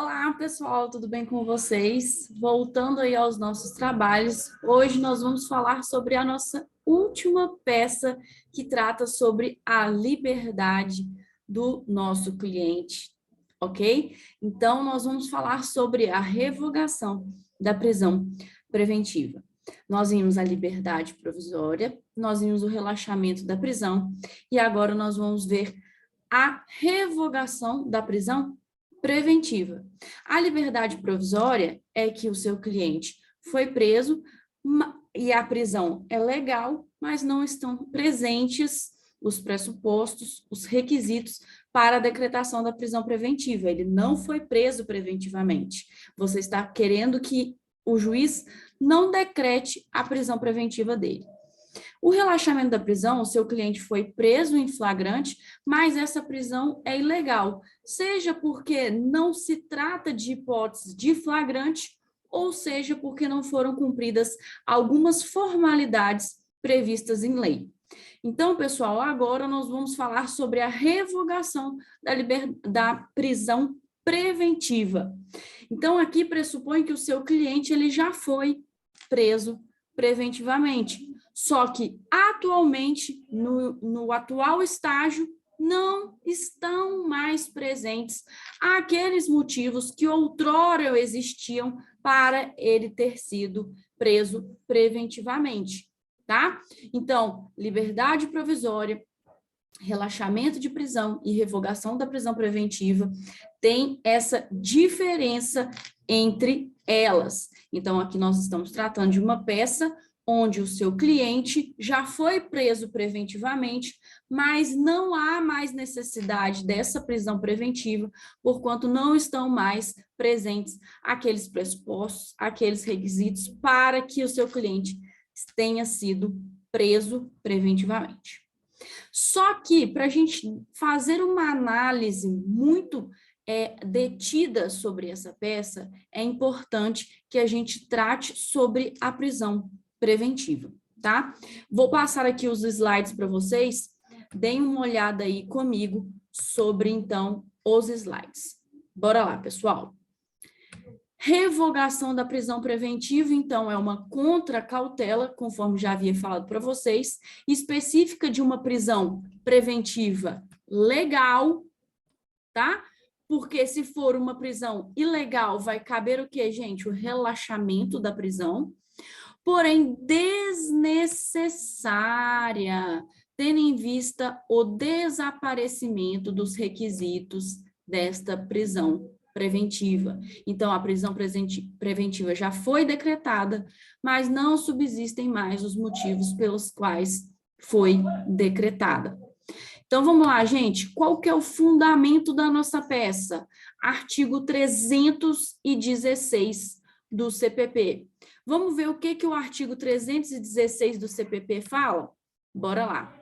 Olá, pessoal, tudo bem com vocês? Voltando aí aos nossos trabalhos, hoje nós vamos falar sobre a nossa última peça que trata sobre a liberdade do nosso cliente, ok? Então, nós vamos falar sobre a revogação da prisão preventiva. Nós vimos a liberdade provisória, nós vimos o relaxamento da prisão e agora nós vamos ver a revogação da prisão preventiva. A liberdade provisória é que o seu cliente foi preso e a prisão é legal, mas não estão presentes os pressupostos, os requisitos para a decretação da prisão preventiva. Ele não foi preso preventivamente. Você está querendo que o juiz não decrete a prisão preventiva dele. O relaxamento da prisão, o seu cliente foi preso em flagrante, mas essa prisão é ilegal, seja porque não se trata de hipótese de flagrante, ou seja porque não foram cumpridas algumas formalidades previstas em lei. Então, pessoal, agora nós vamos falar sobre a revogação da prisão preventiva. Então, aqui pressupõe que o seu cliente ele já foi preso preventivamente. Só que, atualmente, no atual estágio, não estão mais presentes aqueles motivos que outrora existiam para ele ter sido preso preventivamente, tá? Então, liberdade provisória, relaxamento de prisão e revogação da prisão preventiva tem essa diferença entre elas. Então, aqui nós estamos tratando de uma peça onde o seu cliente já foi preso preventivamente, mas não há mais necessidade dessa prisão preventiva, porquanto não estão mais presentes aqueles pressupostos, aqueles requisitos para que o seu cliente tenha sido preso preventivamente. Só que, para a gente fazer uma análise muito detida sobre essa peça, é importante que a gente trate sobre a prisão preventiva, tá? Vou passar aqui os slides para vocês, deem uma olhada aí comigo sobre, então, os slides. Bora lá, pessoal. Revogação da prisão preventiva, então, é uma contracautela, conforme já havia falado para vocês, específica de uma prisão preventiva legal, tá? Porque se for uma prisão ilegal, vai caber o quê, gente? O relaxamento da prisão, porém desnecessária, tendo em vista o desaparecimento dos requisitos desta prisão preventiva. Então, a prisão preventiva já foi decretada, mas não subsistem mais os motivos pelos quais foi decretada. Então, vamos lá, gente. Qual que é o fundamento da nossa peça? Artigo 316 do CPP. Vamos ver o que o artigo 316 do CPP fala? Bora lá.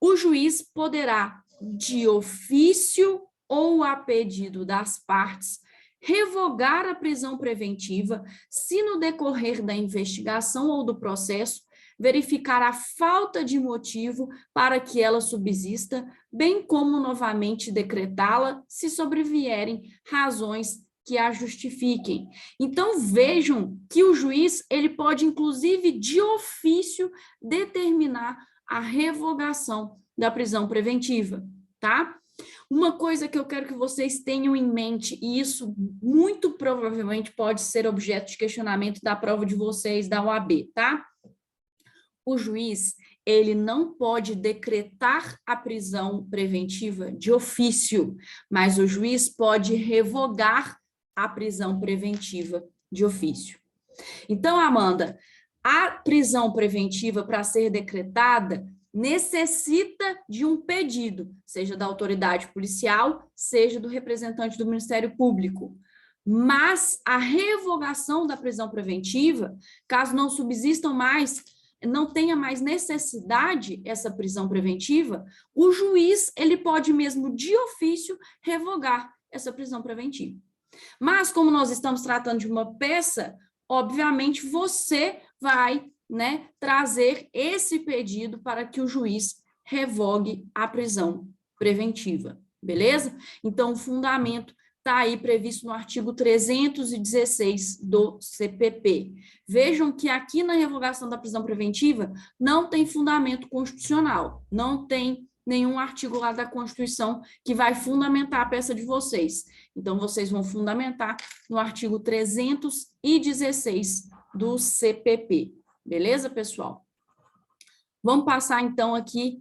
O juiz poderá, de ofício ou a pedido das partes, revogar a prisão preventiva se no decorrer da investigação ou do processo verificar a falta de motivo para que ela subsista, bem como novamente decretá-la se sobrevierem razões que a justifiquem. Então, vejam que o juiz ele pode, inclusive, de ofício, determinar a revogação da prisão preventiva, tá? Uma coisa que eu quero que vocês tenham em mente, e isso muito provavelmente pode ser objeto de questionamento da prova de vocês da OAB, tá? O juiz, ele não pode decretar a prisão preventiva de ofício, mas o juiz pode revogar a prisão preventiva de ofício. Então, Amanda, a prisão preventiva, para ser decretada, necessita de um pedido, seja da autoridade policial, seja do representante do Ministério Público. Mas a revogação da prisão preventiva, caso não subsistam mais, não tenha mais necessidade essa prisão preventiva, o juiz ele pode mesmo de ofício revogar essa prisão preventiva. Mas como nós estamos tratando de uma peça, obviamente você vai, né, trazer esse pedido para que o juiz revogue a prisão preventiva, beleza? Então, o fundamento está aí previsto no artigo 316 do CPP. Vejam que aqui na revogação da prisão preventiva não tem fundamento constitucional, não tem nenhum artigo lá da Constituição que vai fundamentar a peça de vocês. Então, vocês vão fundamentar no artigo 316 do CPP. Beleza, pessoal? Vamos passar, então, aqui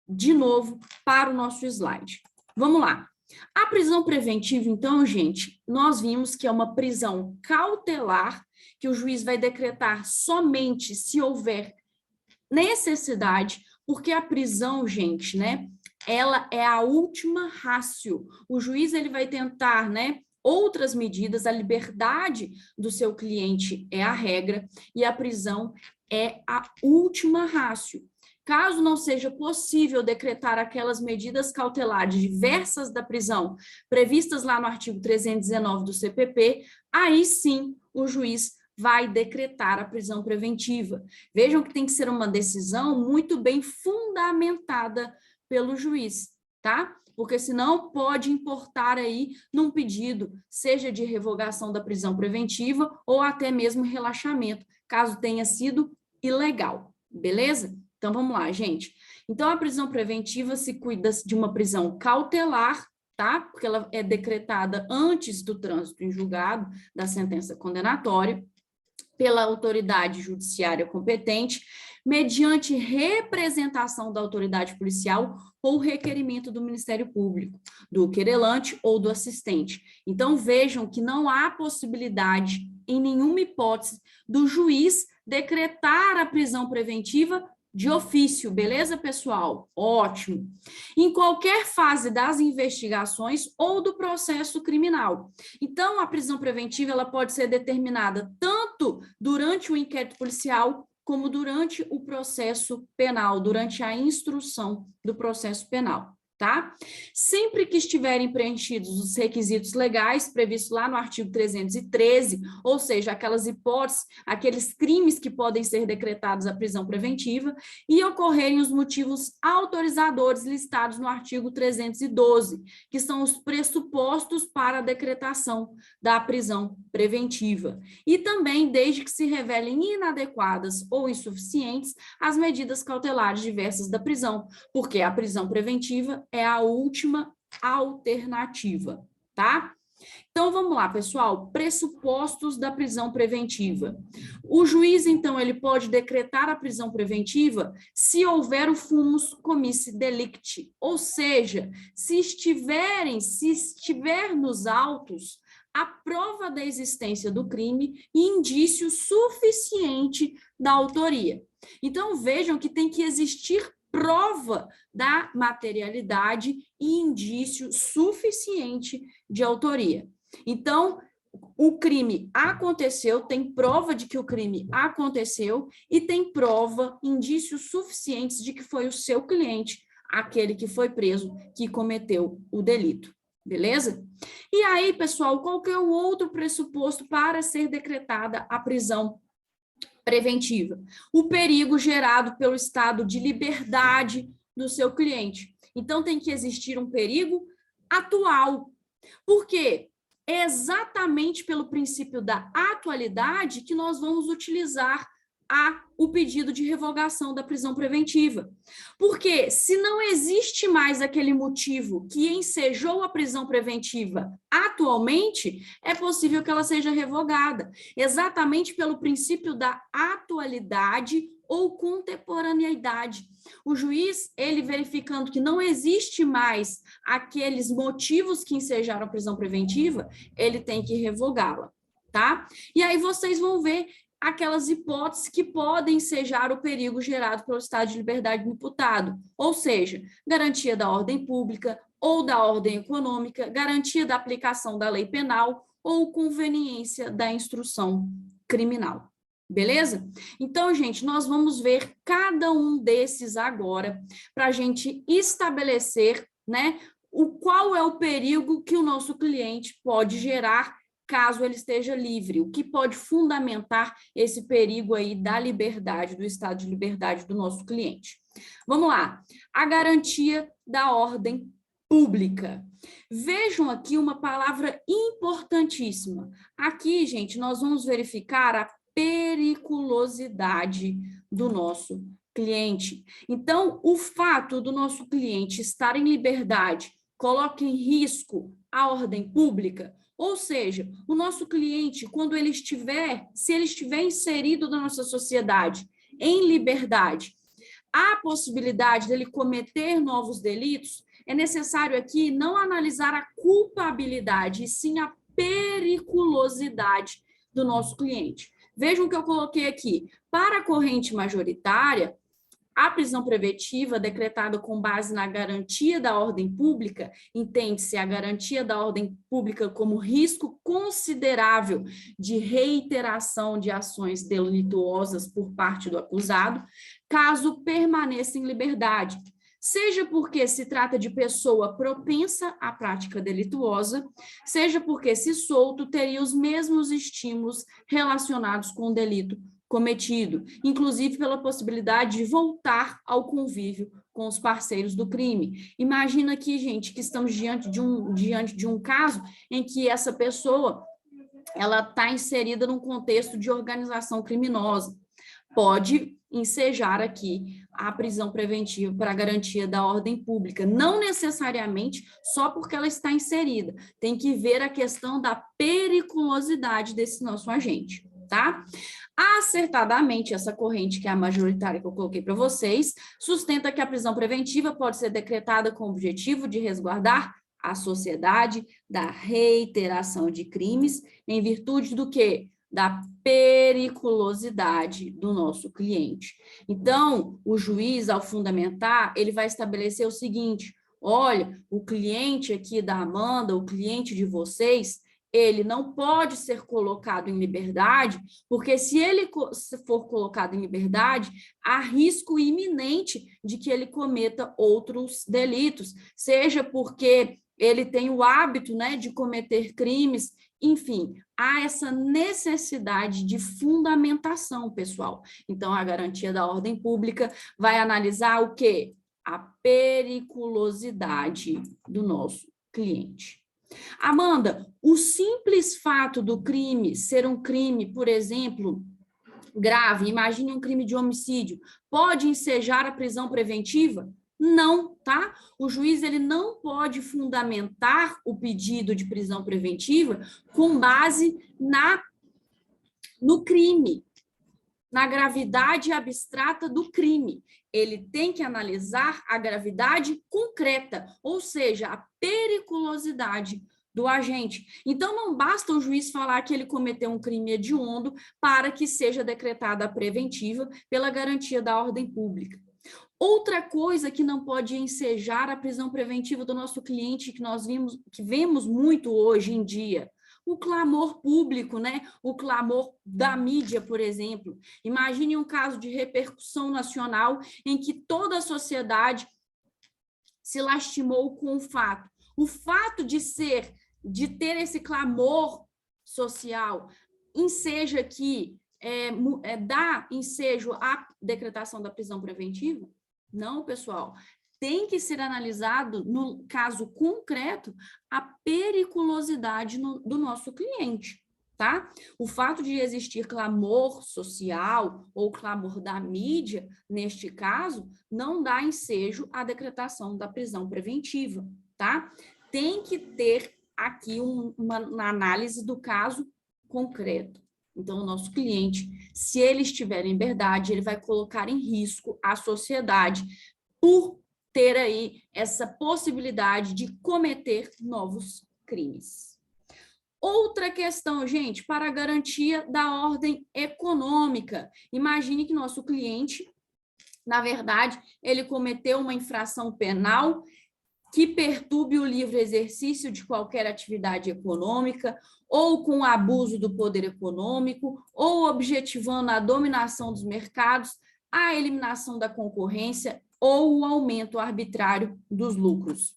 de novo para o nosso slide. Vamos lá. A prisão preventiva, então, gente, nós vimos que é uma prisão cautelar, que o juiz vai decretar somente se houver necessidade, porque a prisão, gente, né, ela é a última ratio. O juiz, ele vai tentar, né, outras medidas, a liberdade do seu cliente é a regra, e a prisão é a última ratio. Caso não seja possível decretar aquelas medidas cautelares diversas da prisão previstas lá no artigo 319 do CPP, aí sim o juiz vai decretar a prisão preventiva. Vejam que tem que ser uma decisão muito bem fundamentada pelo juiz, tá? Porque senão pode importar aí num pedido, seja de revogação da prisão preventiva ou até mesmo relaxamento, caso tenha sido ilegal, beleza? Então, vamos lá, gente. Então, a prisão preventiva se cuida de uma prisão cautelar, tá? Porque ela é decretada antes do trânsito em julgado da sentença condenatória, pela autoridade judiciária competente, mediante representação da autoridade policial ou requerimento do Ministério Público, do querelante ou do assistente. Então, vejam que não há possibilidade, em nenhuma hipótese, do juiz decretar a prisão preventiva de ofício, beleza, pessoal? Ótimo. Em qualquer fase das investigações ou do processo criminal. Então, a prisão preventiva ela pode ser determinada tanto durante o inquérito policial como durante o processo penal, durante a instrução do processo penal, tá? Sempre que estiverem preenchidos os requisitos legais previstos lá no artigo 313, ou seja, aquelas hipóteses, aqueles crimes que podem ser decretados a prisão preventiva, e ocorrerem os motivos autorizadores listados no artigo 312, que são os pressupostos para a decretação da prisão preventiva. E também, desde que se revelem inadequadas ou insuficientes as medidas cautelares diversas da prisão, porque a prisão preventiva é a última alternativa, tá? Então, vamos lá, pessoal, pressupostos da prisão preventiva. O juiz, então, ele pode decretar a prisão preventiva se houver o fumus comissi delicti, ou seja, se estiver nos autos a prova da existência do crime e indício suficiente da autoria. Então, vejam que tem que existir prova da materialidade e indício suficiente de autoria. Então, o crime aconteceu, tem prova de que o crime aconteceu e tem prova, indícios suficientes de que foi o seu cliente, aquele que foi preso, que cometeu o delito. Beleza? E aí, pessoal, qual que é o outro pressuposto para ser decretada a prisão preventiva? O perigo gerado pelo estado de liberdade do seu cliente. Então, tem que existir um perigo atual. Por quê? É exatamente pelo princípio da atualidade que nós vamos utilizar o pedido de revogação da prisão preventiva. Porque se não existe mais aquele motivo que ensejou a prisão preventiva atualmente, é possível que ela seja revogada, exatamente pelo princípio da atualidade ou contemporaneidade. O juiz, ele verificando que não existe mais aqueles motivos que ensejaram a prisão preventiva, ele tem que revogá-la, tá? E aí vocês vão ver aquelas hipóteses que podem ensejar o perigo gerado pelo estado de liberdade do imputado, ou seja, garantia da ordem pública ou da ordem econômica, garantia da aplicação da lei penal ou conveniência da instrução criminal. Beleza? Então, gente, nós vamos ver cada um desses agora para a gente estabelecer, né, qual é o perigo que o nosso cliente pode gerar caso ele esteja livre, o que pode fundamentar esse perigo aí da liberdade, do estado de liberdade do nosso cliente. Vamos lá. A garantia da ordem pública. Vejam aqui uma palavra importantíssima. Aqui, gente, nós vamos verificar a periculosidade do nosso cliente. Então, o fato do nosso cliente estar em liberdade coloca em risco a ordem pública, ou seja, o nosso cliente, quando ele estiver, se ele estiver inserido na nossa sociedade em liberdade, há possibilidade dele cometer novos delitos, é necessário aqui não analisar a culpabilidade, e sim a periculosidade do nosso cliente. Vejam o que eu coloquei aqui. Para a corrente majoritária, a prisão preventiva decretada com base na garantia da ordem pública, entende-se a garantia da ordem pública como risco considerável de reiteração de ações delituosas por parte do acusado, caso permaneça em liberdade, seja porque se trata de pessoa propensa à prática delituosa, seja porque, se solto, teria os mesmos estímulos relacionados com o delito cometido, inclusive pela possibilidade de voltar ao convívio com os parceiros do crime. Imagina aqui, gente, que estamos diante de um caso em que essa pessoa ela está inserida num contexto de organização criminosa. Pode ensejar aqui a prisão preventiva para a garantia da ordem pública, não necessariamente só porque ela está inserida. Tem que ver a questão da periculosidade desse nosso agente, tá? Acertadamente, essa corrente, que é a majoritária que eu coloquei para vocês, sustenta que a prisão preventiva pode ser decretada com o objetivo de resguardar a sociedade da reiteração de crimes, em virtude do quê? Da periculosidade do nosso cliente. Então, o juiz, ao fundamentar, ele vai estabelecer o seguinte: olha, o cliente aqui da Amanda, o cliente de vocês, ele não pode ser colocado em liberdade, porque se ele for colocado em liberdade, há risco iminente de que ele cometa outros delitos, seja porque ele tem o hábito, né, de cometer crimes, enfim, há essa necessidade de fundamentação, pessoal. Então, a garantia da ordem pública vai analisar o quê? A periculosidade do nosso cliente. Amanda, o simples fato do crime ser um crime, por exemplo, grave, imagine um crime de homicídio, pode ensejar a prisão preventiva? Não, tá? O juiz ele não pode fundamentar o pedido de prisão preventiva com base no crime, na gravidade abstrata do crime. Ele tem que analisar a gravidade concreta, ou seja, a periculosidade do agente. Então, não basta o juiz falar que ele cometeu um crime hediondo para que seja decretada a preventiva pela garantia da ordem pública. Outra coisa que não pode ensejar a prisão preventiva do nosso cliente, que vemos muito hoje em dia, o clamor público, né? O clamor da mídia, por exemplo. Imagine um caso de repercussão nacional em que toda a sociedade se lastimou com o fato. O fato de ter esse clamor social, enseja que dá ensejo à decretação da prisão preventiva? Não, pessoal. Tem que ser analisado, no caso concreto, a periculosidade do nosso cliente, tá? O fato de existir clamor social ou clamor da mídia, neste caso, não dá ensejo à decretação da prisão preventiva, tá? Tem que ter aqui uma análise do caso concreto. Então, o nosso cliente, se ele estiver em liberdade, ele vai colocar em risco a sociedade por ter aí essa possibilidade de cometer novos crimes. Outra questão, gente, para a garantia da ordem econômica. Imagine que nosso cliente, na verdade, ele cometeu uma infração penal que perturbe o livre exercício de qualquer atividade econômica, ou com abuso do poder econômico, ou objetivando a dominação dos mercados, a eliminação da concorrência ou o aumento arbitrário dos lucros.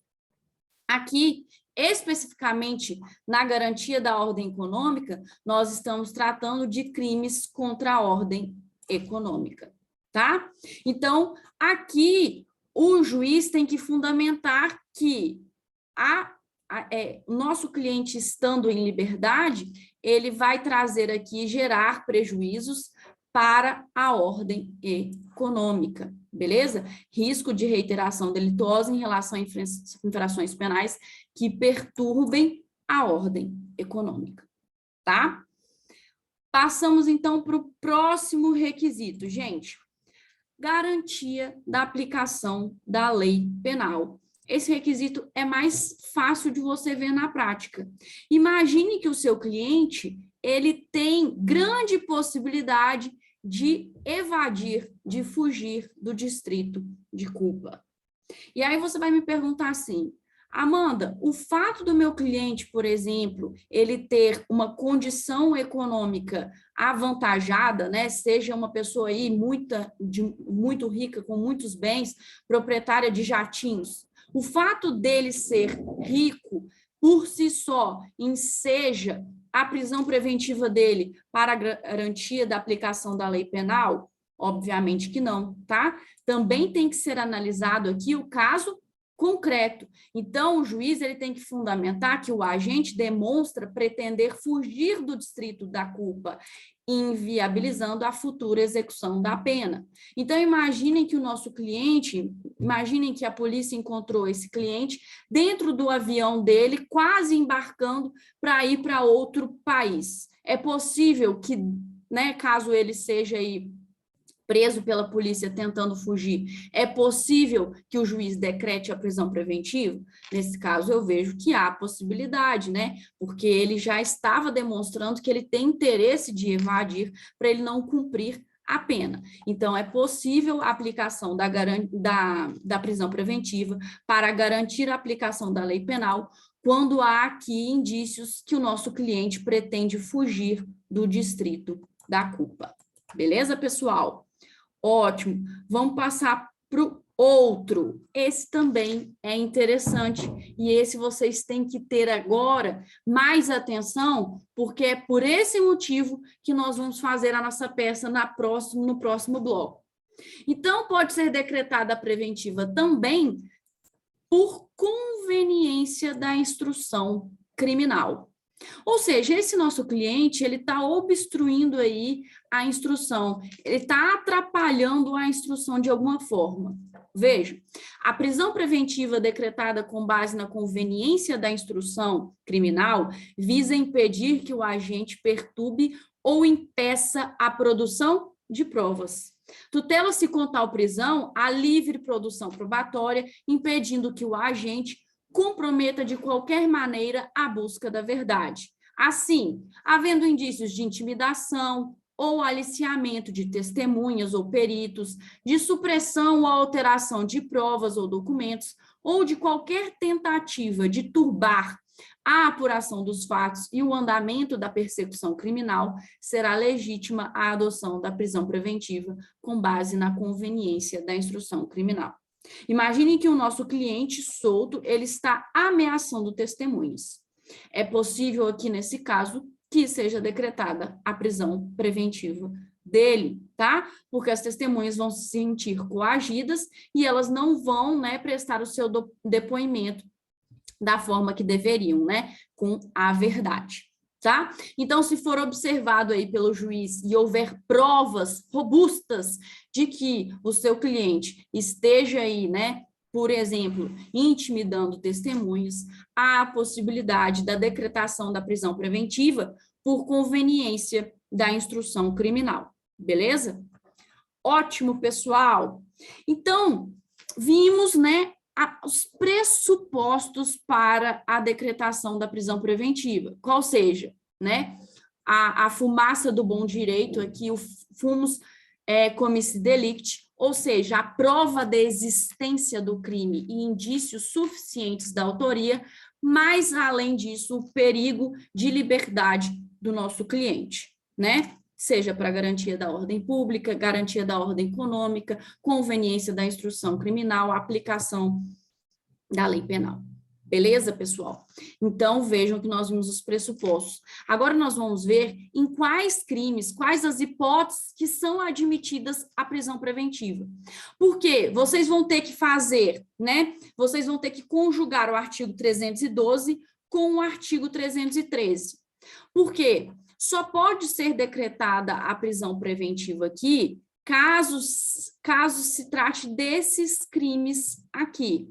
Aqui, especificamente na garantia da ordem econômica, nós estamos tratando de crimes contra a ordem econômica, tá? Então, aqui, o juiz tem que fundamentar que o nosso cliente estando em liberdade, ele vai trazer aqui, gerar prejuízos para a ordem econômica, beleza? Risco de reiteração delituosa em relação a infrações penais que perturbem a ordem econômica, tá? Passamos, então, para o próximo requisito, gente. Garantia da aplicação da lei penal. Esse requisito é mais fácil de você ver na prática. Imagine que o seu cliente, ele tem grande possibilidade de evadir, de fugir do distrito de culpa. E aí você vai me perguntar assim, Amanda, o fato do meu cliente, por exemplo, ele ter uma condição econômica avantajada, né, seja uma pessoa aí muito rica, com muitos bens, proprietária de jatinhos, o fato dele ser rico por si só enseja a prisão preventiva dele para a garantia da aplicação da lei penal? Obviamente que não, tá? Também tem que ser analisado aqui o caso concreto. Então, o juiz ele tem que fundamentar que o agente demonstra pretender fugir do distrito da culpa, inviabilizando a futura execução da pena. Então, imaginem que o nosso cliente, imaginem que a polícia encontrou esse cliente dentro do avião dele, quase embarcando para ir para outro país. É possível que, né, caso ele seja aí preso pela polícia tentando fugir, é possível que o juiz decrete a prisão preventiva? Nesse caso, eu vejo que há possibilidade, né? Porque ele já estava demonstrando que ele tem interesse de evadir para ele não cumprir a pena. Então, é possível a aplicação da prisão preventiva para garantir a aplicação da lei penal quando há aqui indícios que o nosso cliente pretende fugir do distrito da culpa. Beleza, pessoal? Ótimo. Vamos passar para o outro. Esse também é interessante e esse vocês têm que ter agora mais atenção, porque é por esse motivo que nós vamos fazer a nossa peça no próximo bloco. Então, pode ser decretada a preventiva também por conveniência da instrução criminal. Ou seja, esse nosso cliente, ele está obstruindo aí a instrução, ele está atrapalhando a instrução de alguma forma. Veja, a prisão preventiva decretada com base na conveniência da instrução criminal visa impedir que o agente perturbe ou impeça a produção de provas. Tutela-se com tal prisão a livre produção probatória, impedindo que o agente comprometa de qualquer maneira a busca da verdade. Assim, havendo indícios de intimidação ou aliciamento de testemunhas ou peritos, de supressão ou alteração de provas ou documentos, ou de qualquer tentativa de turbar a apuração dos fatos e o andamento da persecução criminal, será legítima a adoção da prisão preventiva com base na conveniência da instrução criminal. Imaginem que o nosso cliente solto, ele está ameaçando testemunhas. É possível aqui, nesse caso, que seja decretada a prisão preventiva dele, tá? Porque as testemunhas vão se sentir coagidas e elas não vão, né, prestar o seu depoimento da forma que deveriam, né, com a verdade. Tá? Então, se for observado aí pelo juiz e houver provas robustas de que o seu cliente esteja aí, né, por exemplo, intimidando testemunhas, há a possibilidade da decretação da prisão preventiva por conveniência da instrução criminal. Beleza? Ótimo, pessoal. Então, vimos, né, os pressupostos para a decretação da prisão preventiva, qual seja, né, a fumaça do bom direito, aqui o fumus comissi delicti, ou seja, a prova da existência do crime e indícios suficientes da autoria, mas, além disso, o perigo de liberdade do nosso cliente, né? Seja para garantia da ordem pública, garantia da ordem econômica, conveniência da instrução criminal, aplicação da lei penal. Beleza, pessoal? Então, vejam que nós vimos os pressupostos. Agora, nós vamos ver em quais crimes, quais as hipóteses que são admitidas à prisão preventiva. Porque vocês vão ter que fazer, né? Vocês vão ter que conjugar o artigo 312 com o artigo 313. Por quê? Só pode ser decretada a prisão preventiva aqui caso se trate desses crimes aqui.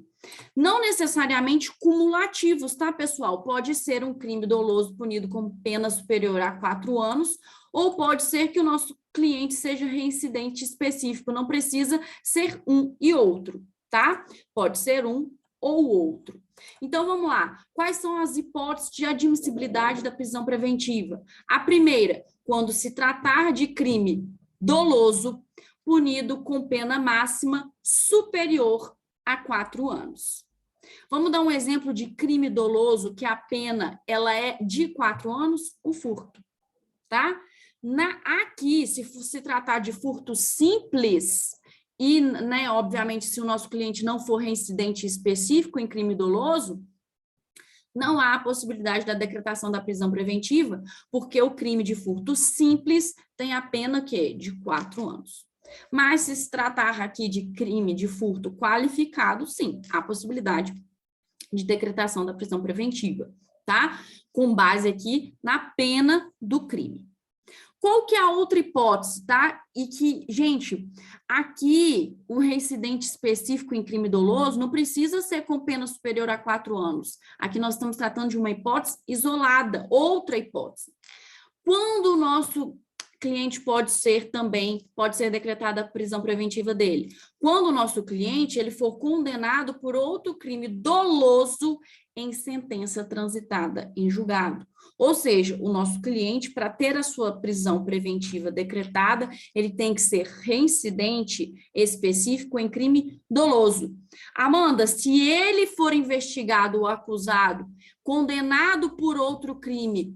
Não necessariamente cumulativos, tá, pessoal? Pode ser um crime doloso punido com pena superior a 4 anos, ou pode ser que o nosso cliente seja reincidente específico, não precisa ser um e outro, tá? Pode ser um ou outro. Então, vamos lá. Quais são as hipóteses de admissibilidade da prisão preventiva? A primeira, quando se tratar de crime doloso, punido com pena máxima superior a 4 anos. Vamos dar um exemplo de crime doloso que a pena ela é de 4 anos, o furto, tá? Aqui, se tratar de furto simples, e, né, obviamente, se o nosso cliente não for reincidente específico em crime doloso, não há a possibilidade da decretação da prisão preventiva, porque o crime de furto simples tem a pena que de 4 anos. Mas se tratar aqui de crime de furto qualificado, sim, há possibilidade de decretação da prisão preventiva, tá? Com base aqui na pena do crime. Qual que é a outra hipótese, tá? E que, gente, aqui o reincidente específico em crime doloso não precisa ser com pena superior a 4 anos. Aqui nós estamos tratando de uma hipótese isolada, outra hipótese. Quando o nosso cliente pode ser decretada a prisão preventiva dele? Quando o nosso cliente ele for condenado por outro crime doloso em sentença transitada em julgado. Ou seja, o nosso cliente, para ter a sua prisão preventiva decretada, ele tem que ser reincidente específico em crime doloso. Amanda, se ele for investigado ou acusado, condenado por outro crime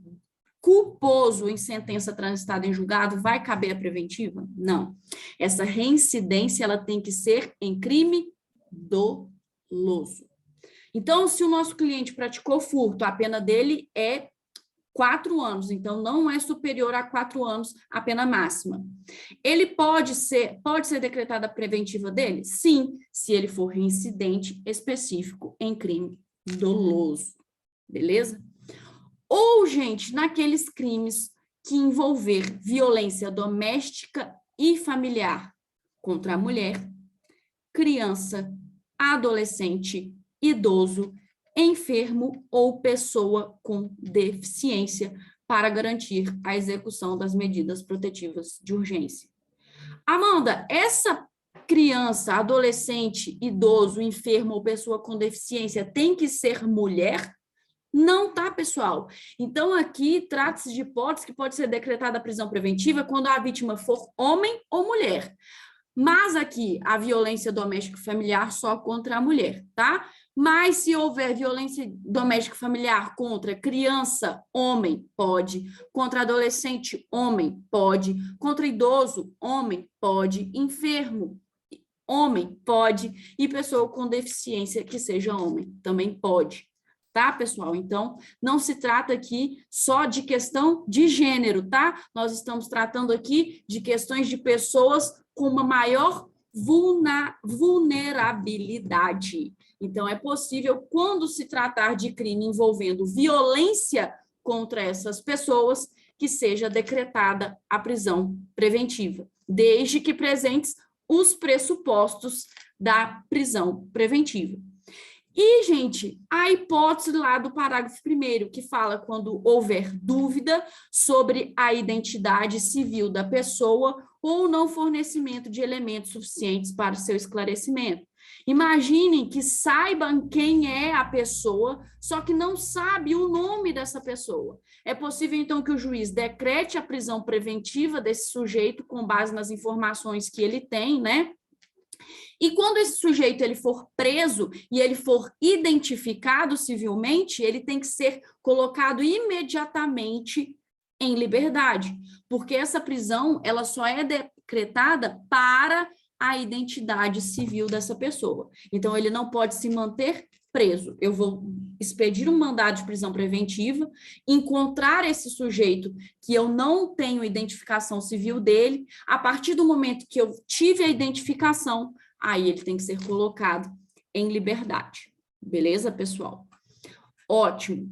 culposo em sentença transitada em julgado, vai caber a preventiva? Não. Essa reincidência ela tem que ser em crime doloso. Então, se o nosso cliente praticou furto, a pena dele é 4 anos, então não é superior a 4 anos a pena máxima. Ele pode ser decretada a preventiva dele? Sim, se ele for reincidente específico em crime doloso. Beleza? Ou, gente, naqueles crimes que envolver violência doméstica e familiar contra a mulher, criança, adolescente, idoso, enfermo ou pessoa com deficiência para garantir a execução das medidas protetivas de urgência. Amanda, essa criança, adolescente, idoso, enfermo ou pessoa com deficiência tem que ser mulher? Não, tá, pessoal? Então, aqui trata-se de hipótese que pode ser decretada a prisão preventiva quando a vítima for homem ou mulher. Mas aqui, a violência doméstica e familiar só contra a mulher, tá? Mas se houver violência doméstica e familiar contra criança, homem, pode. Contra adolescente, homem, pode. Contra idoso, homem, pode. Enfermo, homem, pode. E pessoa com deficiência que seja homem, também pode. Tá, pessoal? Então, não se trata aqui só de questão de gênero, tá? Nós estamos tratando aqui de questões de pessoas com uma maior vulnerabilidade. Então, é possível, quando se tratar de crime envolvendo violência contra essas pessoas, que seja decretada a prisão preventiva, desde que presentes os pressupostos da prisão preventiva. E, gente, a hipótese lá do parágrafo 1º, que fala quando houver dúvida sobre a identidade civil da pessoa ou não fornecimento de elementos suficientes para seu esclarecimento. Imaginem que saibam quem é a pessoa, só que não sabe o nome dessa pessoa. É possível, então, que o juiz decrete a prisão preventiva desse sujeito com base nas informações que ele tem, né? E quando esse sujeito ele for preso e ele for identificado civilmente, ele tem que ser colocado imediatamente em liberdade, porque essa prisão ela só é decretada para a identidade civil dessa pessoa. Então, ele não pode se manter preso. Eu vou expedir um mandado de prisão preventiva, encontrar esse sujeito que eu não tenho identificação civil dele, a partir do momento que eu tive a identificação, aí ele tem que ser colocado em liberdade. Beleza, pessoal? Ótimo.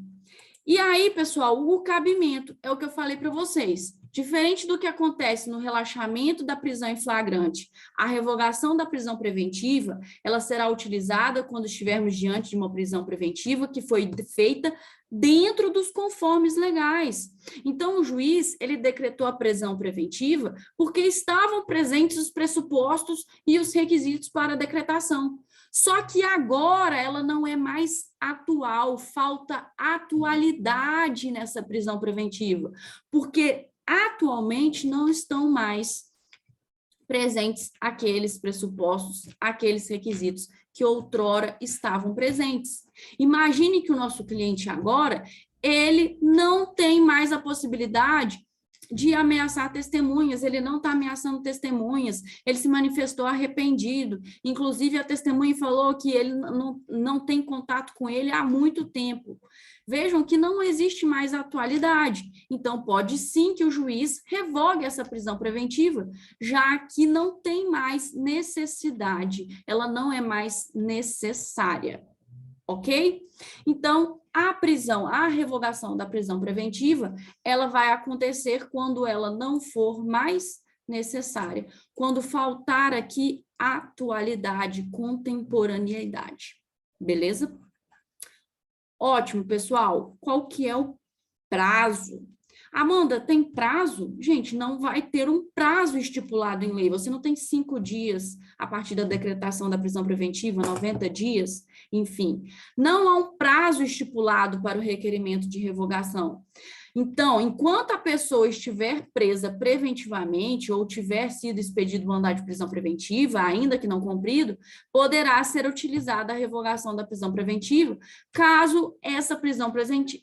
E aí, pessoal, o cabimento é o que eu falei para vocês. Diferente do que acontece no relaxamento da prisão em flagrante, a revogação da prisão preventiva, ela será utilizada quando estivermos diante de uma prisão preventiva que foi feita dentro dos conformes legais. Então, o juiz, ele decretou a prisão preventiva porque estavam presentes os pressupostos e os requisitos para a decretação. Só que agora ela não é mais atual, falta atualidade nessa prisão preventiva, porque atualmente não estão mais presentes aqueles pressupostos, aqueles requisitos que outrora estavam presentes. Imagine que o nosso cliente agora, ele não tem mais a possibilidade de ameaçar testemunhas, ele não está ameaçando testemunhas, ele se manifestou arrependido, inclusive a testemunha falou que ele não tem contato com ele há muito tempo. Vejam que não existe mais atualidade, então pode sim que o juiz revogue essa prisão preventiva, já que não tem mais necessidade, ela não é mais necessária, ok? Então, a revogação da prisão preventiva, ela vai acontecer quando ela não for mais necessária, quando faltar aqui atualidade, contemporaneidade. Beleza? Ótimo, pessoal. Qual que é o prazo? Amanda, tem prazo? Gente, não vai ter um prazo estipulado em lei. Você não tem 5 dias a partir da decretação da prisão preventiva, 90 dias, enfim. Não há um prazo estipulado para o requerimento de revogação. Então, enquanto a pessoa estiver presa preventivamente ou tiver sido expedido mandado de prisão preventiva, ainda que não cumprido, poderá ser utilizada a revogação da prisão preventiva, caso essa prisão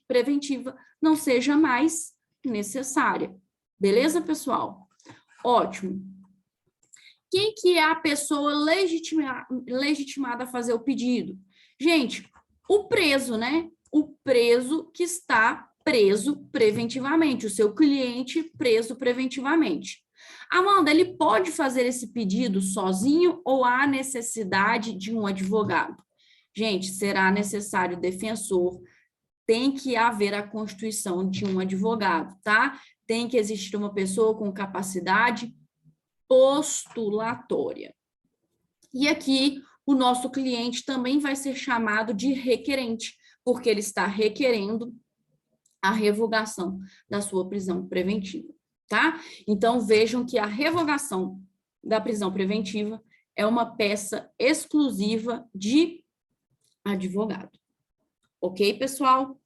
preventiva não seja mais necessária. Beleza, pessoal? Ótimo. Quem que é a pessoa legitimada a fazer o pedido? Gente, o preso, né? O preso que está preso preventivamente, o seu cliente preso preventivamente. Amanda, ele pode fazer esse pedido sozinho ou há necessidade de um advogado? Gente, será necessário defensor, tem que haver a constituição de um advogado, tá? Tem que existir uma pessoa com capacidade postulatória. E aqui, o nosso cliente também vai ser chamado de requerente, porque ele está requerendo a revogação da sua prisão preventiva, tá? Então, vejam que a revogação da prisão preventiva é uma peça exclusiva de advogado. Ok, pessoal?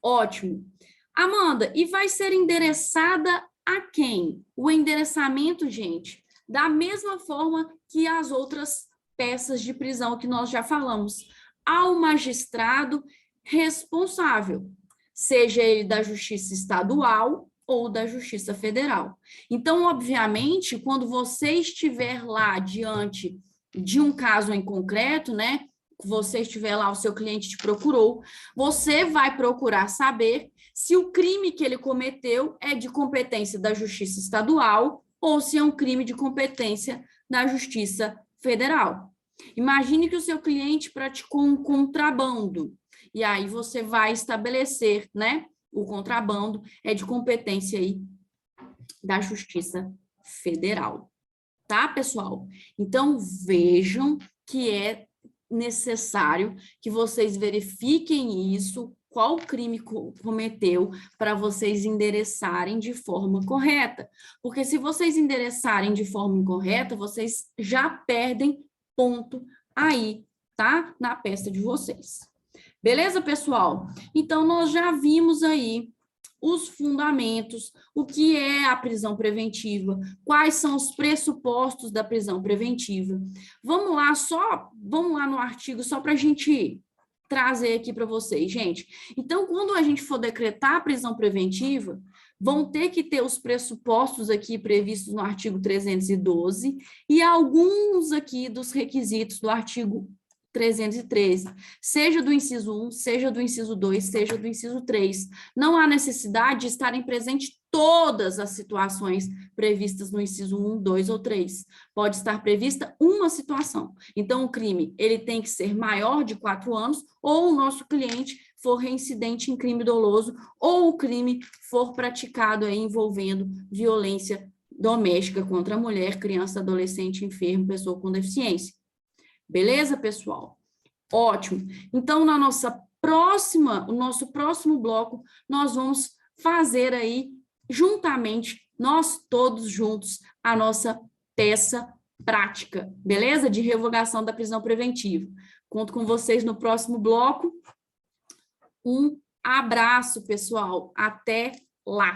Ótimo. Amanda, e vai ser endereçada a quem? O endereçamento, gente, da mesma forma que as outras peças de prisão que nós já falamos, ao magistrado responsável, seja ele da Justiça Estadual ou da Justiça Federal. Então, obviamente, quando você estiver lá diante de um caso em concreto, né? Você estiver lá, o seu cliente te procurou, você vai procurar saber se o crime que ele cometeu é de competência da Justiça Estadual ou se é um crime de competência da Justiça Federal. Imagine que o seu cliente praticou um contrabando, e aí você vai estabelecer, né? O contrabando é de competência aí da Justiça Federal. Tá, pessoal? Então, vejam que é necessário que vocês verifiquem isso, qual crime cometeu, para vocês endereçarem de forma correta. Porque se vocês endereçarem de forma incorreta, vocês já perdem ponto aí, tá? Na peça de vocês. Beleza, pessoal? Então, nós já vimos aí os fundamentos, o que é a prisão preventiva, quais são os pressupostos da prisão preventiva. Vamos lá no artigo, só para a gente trazer aqui para vocês, gente. Então, quando a gente for decretar a prisão preventiva, vão ter que ter os pressupostos aqui previstos no artigo 312 e alguns aqui dos requisitos do artigo 313, seja do inciso 1, seja do inciso 2, seja do inciso 3. Não há necessidade de estarem presentes todas as situações previstas no inciso 1, 2 ou 3. Pode estar prevista uma situação. Então, o crime ele tem que ser maior de 4 anos, ou o nosso cliente for reincidente em crime doloso, ou o crime for praticado aí envolvendo violência doméstica contra a mulher, criança, adolescente, enfermo, pessoa com deficiência. Beleza, pessoal? Ótimo. Então, o nosso próximo bloco, nós vamos fazer aí, juntamente, nós todos juntos, a nossa peça prática, beleza? De revogação da prisão preventiva. Conto com vocês no próximo bloco. Um abraço, pessoal. Até lá.